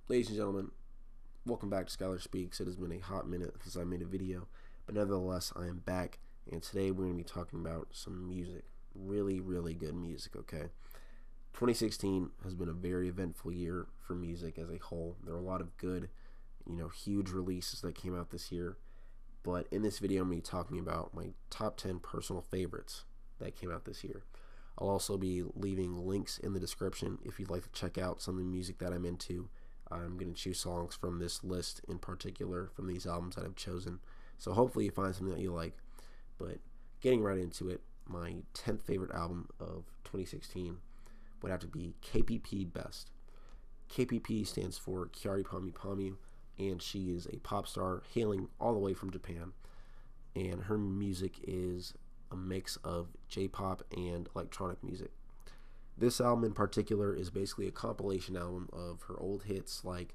Ladies and gentlemen, welcome back to Skylar Speaks. It has been a hot minute since I made a video, but nevertheless, I am back, and today we're going to be talking about some music. Really, really good music, okay? 2016 has been a very eventful year for music as a whole. There are a lot of good, huge releases that came out this year, but in this video, I'm going to be talking about my top 10 personal favorites that came out this year. I'll also be leaving links in the description if you'd like to check out some of the music that I'm into. I'm going to choose songs from this list in particular, from these albums that I've chosen. So hopefully you find something that you like. But getting right into it, my 10th favorite album of 2016 would have to be KPP Best. KPP stands for Kyari Pami Pami, and she is a pop star hailing all the way from Japan. And her music is a mix of J-pop and electronic music. This album in particular is basically a compilation album of her old hits like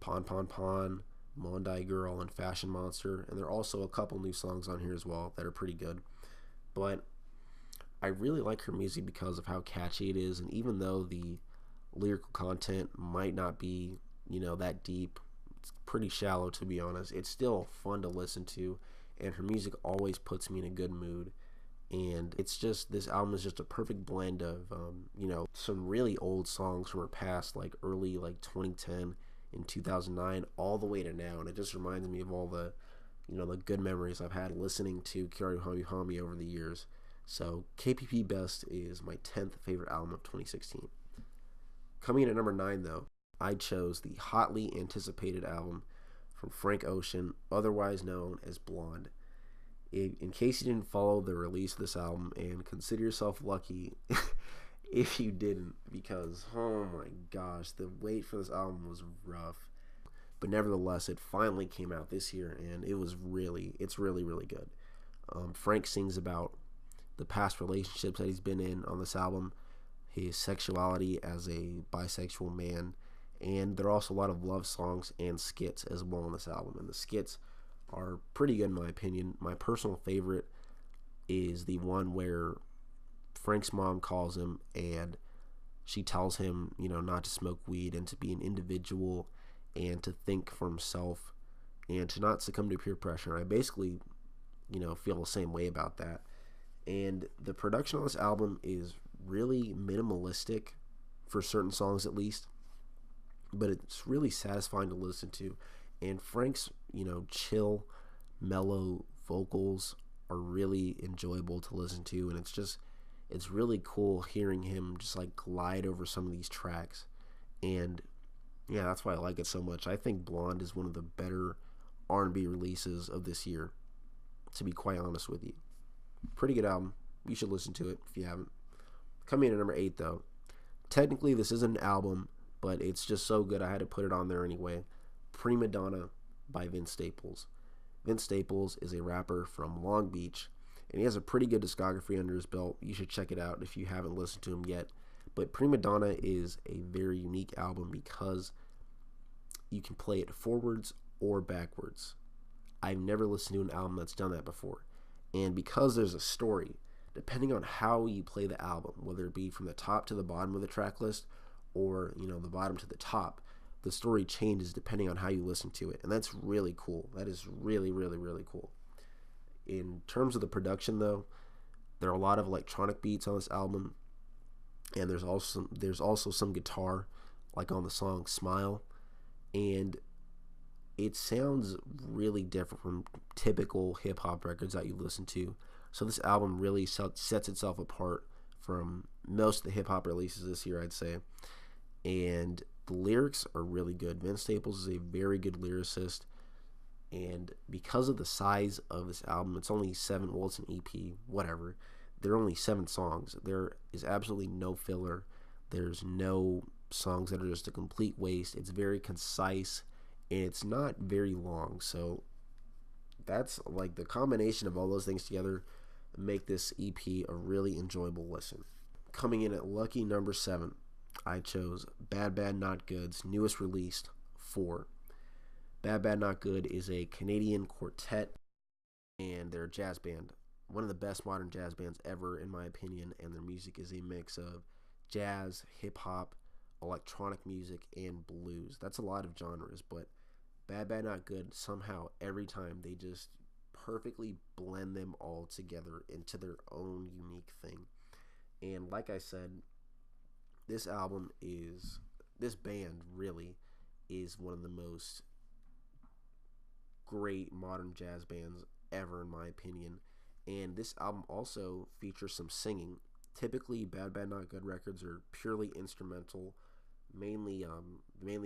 Pon Pon Pon, Mondai Girl, and Fashion Monster, and there are also a couple new songs on here as well that are pretty good. But I really like her music because of how catchy it is, and even though the lyrical content might not be, that deep, it's pretty shallow to be honest, it's still fun to listen to, and her music always puts me in a good mood. And it's just, this album is just a perfect blend of some really old songs from her past, like early, like 2010 and 2009, all the way to now. And it just reminds me of all the the good memories I've had listening to Kyari Hami Hami over the years. So KPP Best is my 10th favorite album of 2016. Coming in at number 9 though, I chose the hotly anticipated album from Frank Ocean, otherwise known as Blonde. In case you didn't follow the release of this album, and consider yourself lucky if you didn't, because oh my gosh, the wait for this album was rough. But nevertheless, it finally came out this year, and it's really, really good. Frank sings about the past relationships that he's been in on this album, his sexuality as a bisexual man, and there are also a lot of love songs and skits as well on this album. And the skits are pretty good in my opinion. My personal favorite is the one where Frank's mom calls him and she tells him, not to smoke weed and to be an individual and to think for himself and to not succumb to peer pressure. I basically, feel the same way about that. And the production on this album is really minimalistic for certain songs at least, but it's really satisfying to listen to. And Frank's, chill, mellow vocals are really enjoyable to listen to, and it's really cool hearing him just like glide over some of these tracks. And yeah, that's why I like it so much. I think Blonde is one of the better R&B releases of this year, to be quite honest with you. Pretty good album. You should listen to it if you haven't. Coming in at number 8 though. Technically this isn't an album, but it's just so good I had to put it on there anyway. Prima Donna by Vince Staples. Vince Staples is a rapper from Long Beach, and he has a pretty good discography under his belt. You should check it out if you haven't listened to him yet. But Prima Donna is a very unique album because you can play it forwards or backwards. I've never listened to an album that's done that before. And because there's a story, depending on how you play the album, whether it be from the top to the bottom of the track list or, the bottom to the top, the story changes depending on how you listen to it, and that's really cool. That is really, really, really cool. In terms of the production, though, there are a lot of electronic beats on this album, and there's also some guitar, like on the song "Smile," and it sounds really different from typical hip hop records that you listen to. So this album really sets itself apart from most of the hip hop releases this year, I'd say, and the lyrics are really good. Vince Staples is a very good lyricist, and because of the size of this album, it's only 7, well, it's an EP, whatever. There are only 7 songs. There is absolutely no filler. There's no songs that are just a complete waste. It's very concise, and it's not very long. So that's like the combination of all those things together make this EP a really enjoyable listen. Coming in at lucky number 7, I chose Bad Bad Not Good's newest release, 4. Bad Bad Not Good is a Canadian quartet, and they're a jazz band. One of the best modern jazz bands ever, in my opinion, and their music is a mix of jazz, hip-hop, electronic music, and blues. That's a lot of genres, but Bad Bad Not Good, somehow every time they just perfectly blend them all together into their own unique thing. And like I said, this band really is one of the most great modern jazz bands ever, in my opinion. And this album also features some singing. Typically, Bad Bad Not Good records are purely instrumental, mainly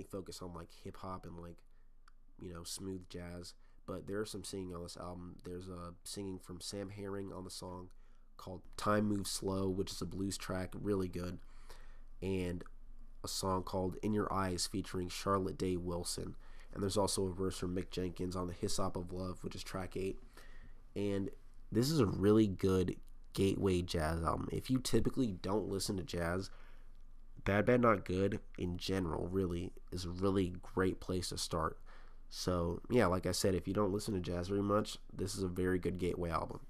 focus on like hip hop and like smooth jazz. But there's some singing on this album. There's a singing from Sam Herring on the song called "Time Moves Slow," which is a blues track, really good, and a song called "In Your Eyes" featuring Charlotte Day Wilson. And there's also a verse from Mick Jenkins on the "Hyssop of Love," which is track 8. And this is a really good gateway jazz album. If you typically don't listen to jazz, Bad Bad Not Good in general really is a really great place to start. So yeah, like I said, if you don't listen to jazz very much, this is a very good gateway album.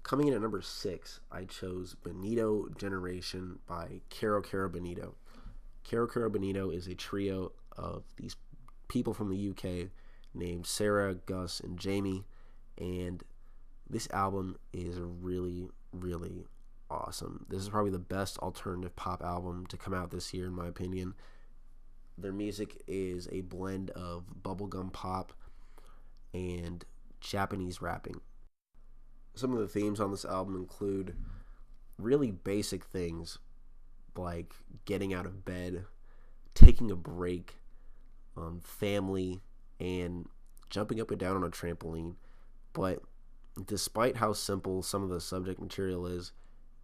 Coming in at number 6, I chose Bonito Generation by Caro Caro Bonito. Caro Caro Bonito is a trio of these people from the UK named Sarah, Gus, and Jamie, and this album is really, really awesome. This is probably the best alternative pop album to come out this year, in my opinion. Their music is a blend of bubblegum pop and Japanese rapping. Some of the themes on this album include really basic things like getting out of bed, taking a break, family, and jumping up and down on a trampoline. But despite how simple some of the subject material is,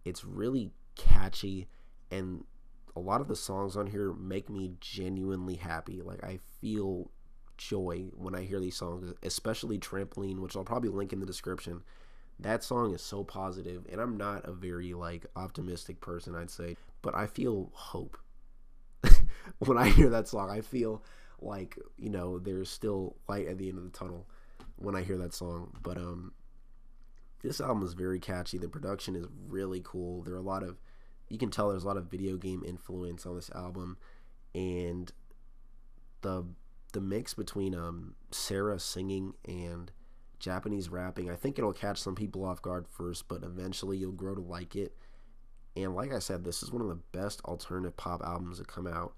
it's really catchy, and a lot of the songs on here make me genuinely happy. Like, I feel joy when I hear these songs, especially Trampoline, which I'll probably link in the description. That song is so positive, and I'm not a very optimistic person, I'd say, but I feel hope. When I hear that song, I feel like, there's still light at the end of the tunnel when I hear that song. But this album is very catchy. The production is really cool. You can tell there's a lot of video game influence on this album, and the mix between Sarah singing and Japanese rapping, I think it'll catch some people off guard first, but eventually you'll grow to like it. And like I said, this is one of the best alternative pop albums that come out.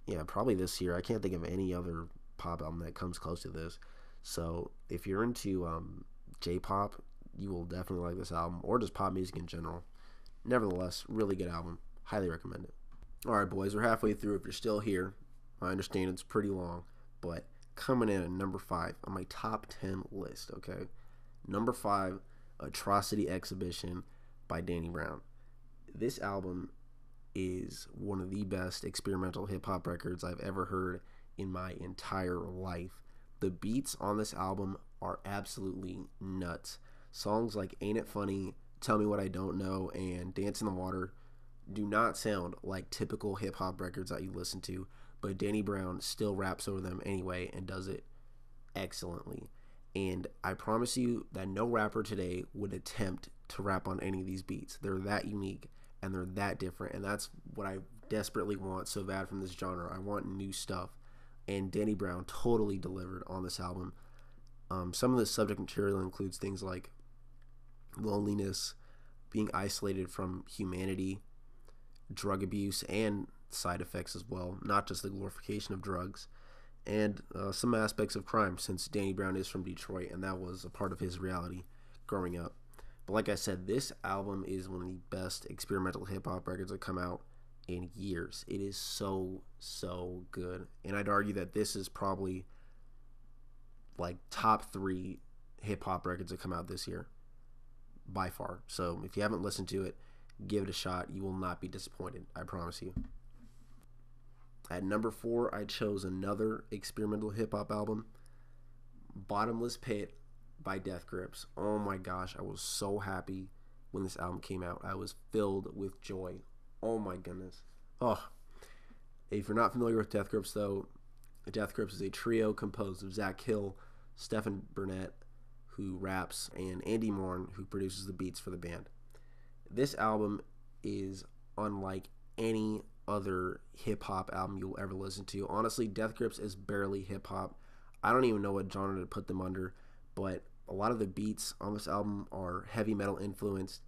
Yeah, probably this year. I can't think of any other pop album that comes close to this. So if you're into J-pop, you will definitely like this album, or just pop music in general. Nevertheless, really good album. Highly recommend it. Alright, boys, we're halfway through. If you're still here, I understand it's pretty long, but coming in at number 5 on my top 10 list, okay? Number 5, Atrocity Exhibition by Danny Brown. This album is one of the best experimental hip-hop records I've ever heard in my entire life. The beats on this album are absolutely nuts. Songs like Ain't It Funny, Tell Me What I Don't Know, and Dance in the Water do not sound like typical hip-hop records that you listen to, but Danny Brown still raps over them anyway and does it excellently. And I promise you that no rapper today would attempt to rap on any of these beats. They're that unique and they're that different, and that's what I desperately want so bad from this genre. I want new stuff, and Danny Brown totally delivered on this album. Some of the subject material includes things like loneliness, being isolated from humanity, drug abuse, and side effects as well, not just the glorification of drugs, and some aspects of crime, since Danny Brown is from Detroit and that was a part of his reality growing up. But like I said, this album is one of the best experimental hip-hop records that come out in years. It is so, so good, and I'd argue that this is probably top 3 hip-hop records that come out this year by far. So if you haven't listened to it, give it a shot. You will not be disappointed, I promise you. At number 4, I chose another experimental hip-hop album, Bottomless Pit by Death Grips. Oh my gosh, I was so happy when this album came out. I was filled with joy. Oh my goodness. Oh, if you're not familiar with Death Grips, though, Death Grips is a trio composed of Zach Hill, Stephen Burnett, who raps, and Andy Morn, who produces the beats for the band. This album is unlike any other hip hop album you'll ever listen to. Honestly, Death Grips is barely hip hop. I don't even know what genre to put them under, but a lot of the beats on this album are heavy metal influenced,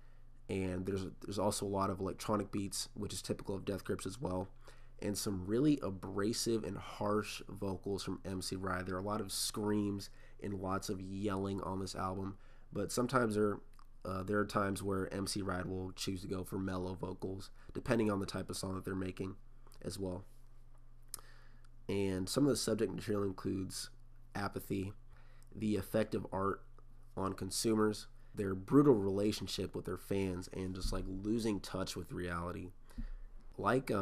and there's also a lot of electronic beats, which is typical of Death Grips as well, and some really abrasive and harsh vocals from MC Ride. There are a lot of screams and lots of yelling on this album, but sometimes there are times where MC Ride will choose to go for mellow vocals, depending on the type of song that they're making as well. And some of the subject material includes apathy, the effect of art on consumers, their brutal relationship with their fans, and just like losing touch with reality. Like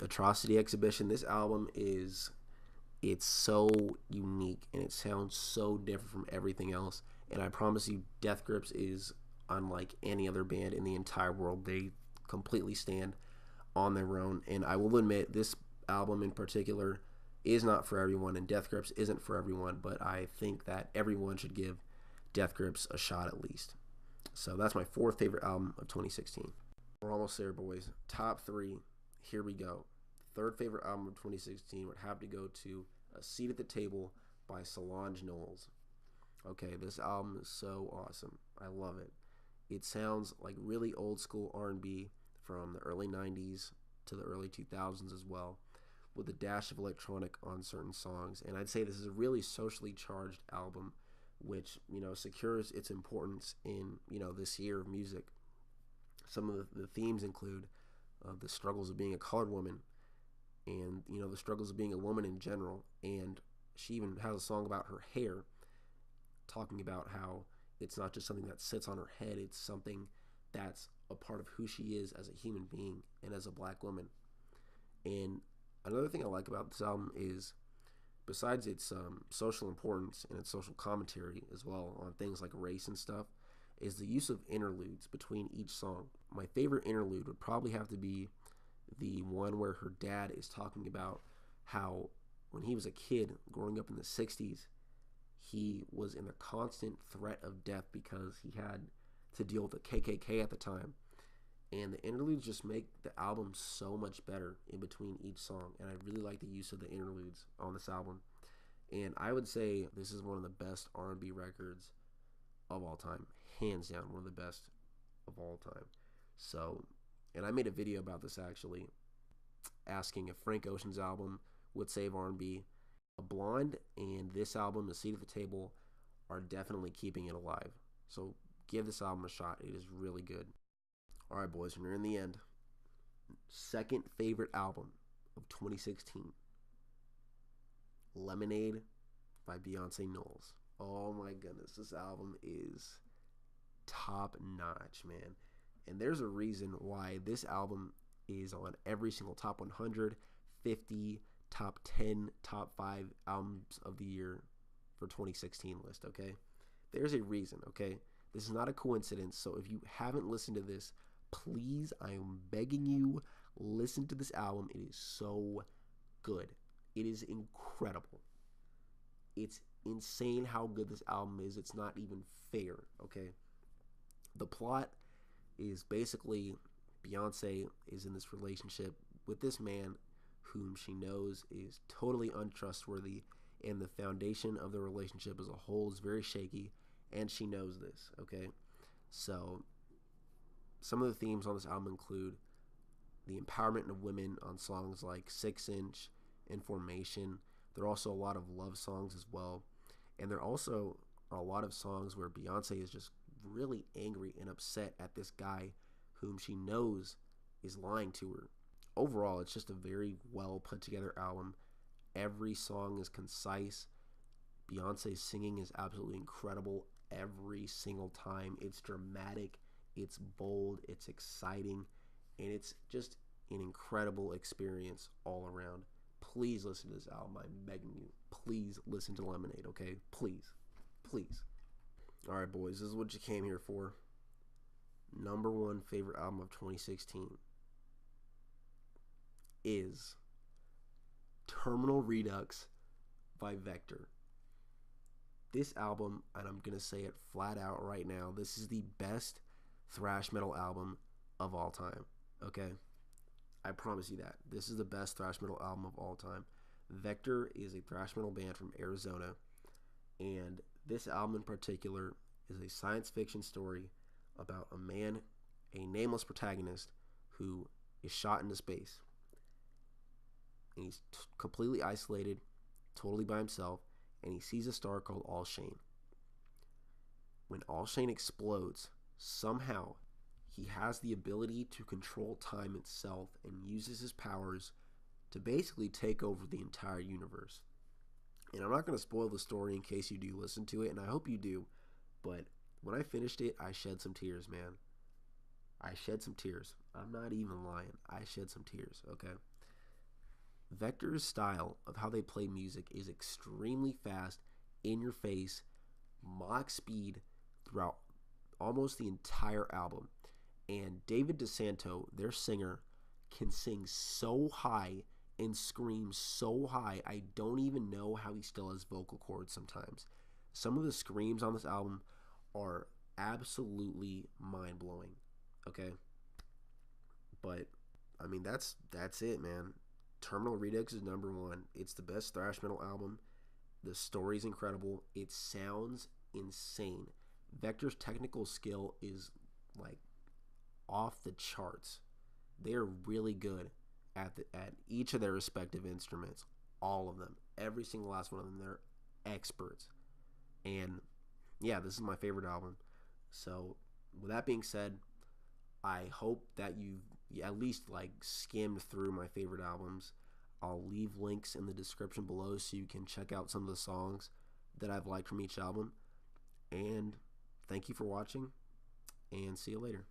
Atrocity Exhibition, this album it's so unique and it sounds so different from everything else. And I promise you, Death Grips is unlike any other band in the entire world. They completely stand on their own. And I will admit, this album in particular is not for everyone, and Death Grips isn't for everyone, but I think that everyone should give Death Grips a shot at least. So that's my fourth favorite album of 2016. We're almost there, boys. Top three. Here we go. Third favorite album of 2016 would have to go to A Seat at the Table by Solange Knowles. Okay, this album is so awesome. I love it. It sounds like really old school R&B from the early 90s to the early 2000s as well, with a dash of electronic on certain songs. And I'd say this is a really socially charged album, which, secures its importance in, this year of music. Some of the themes include the struggles of being a colored woman and, the struggles of being a woman in general. And she even has a song about her hair, talking about how it's not just something that sits on her head, it's something that's a part of who she is as a human being and as a black woman. And another thing I like about this album is, besides its social importance and its social commentary as well on things like race and stuff, is the use of interludes between each song. My favorite interlude would probably have to be the one where her dad is talking about how when he was a kid growing up in the 60s, he was in a constant threat of death because he had to deal with the KKK at the time. And the interludes just make the album so much better in between each song. And I really like the use of the interludes on this album. And I would say this is one of the best R&B records of all time. Hands down, one of the best of all time. So, and I made a video about this actually, asking if Frank Ocean's album would save R&B. A Blonde and this album, The Seat at the Table, are definitely keeping it alive. So give this album a shot. It is really good. All right, boys, we're in the end. Second favorite album of 2016, Lemonade by Beyonce Knowles. Oh my goodness, this album is top notch, man. And there's a reason why this album is on every single top 100, 50, top 10, top 5 albums of the year for 2016 list, okay? There's a reason, okay? This is not a coincidence. So if you haven't listened to this, please, I am begging you, listen to this album. It is so good. It is incredible. It's insane how good this album is. It's not even fair, okay? The plot is basically Beyonce is in this relationship with this man whom she knows is totally untrustworthy, and the foundation of the relationship as a whole is very shaky, and she knows this, okay? So some of the themes on this album include the empowerment of women on songs like 6 Inch and Formation. There are also a lot of love songs as well. And there also are a lot of songs where Beyonce is just really angry and upset at this guy whom she knows is lying to her. Overall, it's just a very well put together album. Every song is concise. Beyonce's singing is absolutely incredible every single time. It's dramatic, it's bold, it's exciting, and it's just an incredible experience all around. Please listen to this album. I'm begging you. Please listen to Lemonade, okay? Please. Please. All right, boys, this is what you came here for. Number one favorite album of 2016 is Terminal Redux by Vector. This album, and I'm going to say it flat out right now, this is the best thrash metal album of all time, okay? I promise you that. This is the best thrash metal album of all time. Vector is a thrash metal band from Arizona, and this album in particular is a science fiction story about a man, a nameless protagonist, who is shot into space. And he's completely isolated, totally by himself, and he sees a star called All-Shane. When All-Shane explodes, somehow he has the ability to control time itself and uses his powers to basically take over the entire universe. And I'm not going to spoil the story in case you do listen to it, and I hope you do, but when I finished it, I shed some tears, man. I shed some tears. I'm not even lying. I shed some tears, okay? Vector's style of how they play music is extremely fast, in your face, Mach speed throughout almost the entire album. And David DeSanto, their singer, can sing so high and scream so high, I don't even know how he still has vocal cords sometimes. Some of the screams on this album are absolutely mind-blowing, okay? But, I mean, that's it, man. Terminal Redux is number one. It's the best thrash metal album. The story's incredible. It sounds insane. Vector's technical skill is, like, off the charts. They are really good at each of their respective instruments. All of them. Every single last one of them. They're experts. And, yeah, this is my favorite album. So, with that being said, I hope that you at least like skimmed through my favorite albums. I'll leave links in the description below so you can check out some of the songs that I've liked from each album. And thank you for watching, and see you later.